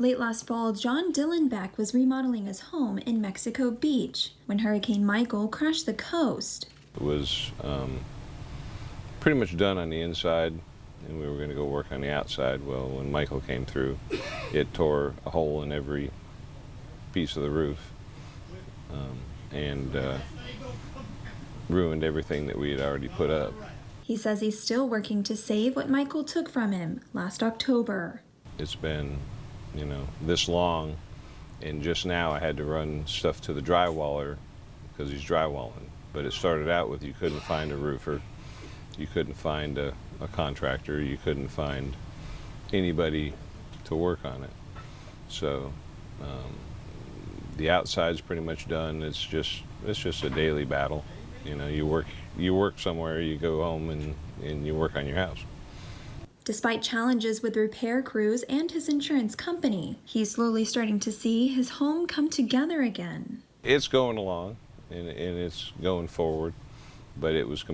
Late last fall, Jon Dillenbeck was remodeling his home in Mexico Beach when Hurricane Michael crashed the coast. It was pretty much done on the inside, and we were going to go work on the outside. Well, when Michael came through, it tore a hole in every piece of the roof and ruined everything that we had already put up. He says he's still working to save what Michael took from him last October. It's been, this long, and just now I had to run stuff to the drywaller because he's drywalling. But it started out with you couldn't find a roofer, you couldn't find a contractor, you couldn't find anybody to work on it. So the outside's pretty much done. It's just a daily battle. You work somewhere, you go home and you work on your house. Despite challenges with repair crews and his insurance company, he's slowly starting to see his home come together again. It's going along and it's going forward, but it was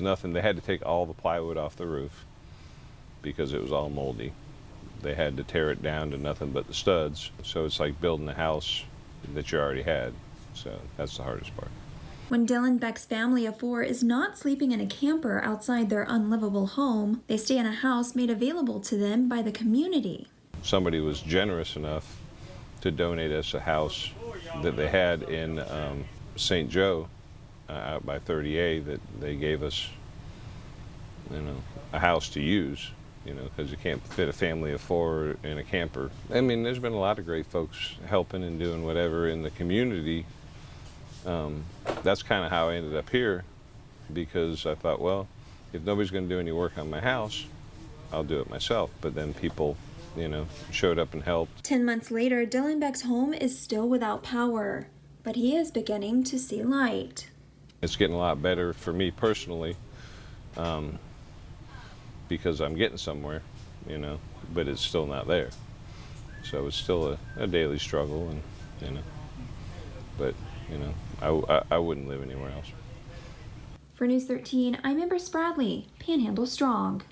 nothing. They had to take all the plywood off the roof because it was all moldy. They had to tear it down to nothing but the studs. So it's like building a house that you already had. So that's the hardest part. When Dillenbeck's family of 4 is not sleeping in a camper outside their unlivable home, they stay in a house made available to them by the community. Somebody was generous enough to donate us a house that they had in St. Joe, out by 30A, that they gave us, a house to use, because you can't fit a family of 4 in a camper. I mean, there's been a lot of great folks helping and doing whatever in the community. That's kind of how I ended up here, because I thought, well, if nobody's going to do any work on my house, I'll do it myself. But then people, showed up and helped. 10 months later, Dillenbeck's home is still without power, but he is beginning to see light. It's getting a lot better for me personally, because I'm getting somewhere, but it's still not there. So it's still a daily struggle, and but I wouldn't live anywhere else. For News 13, I'm Amber Spradley, Panhandle Strong.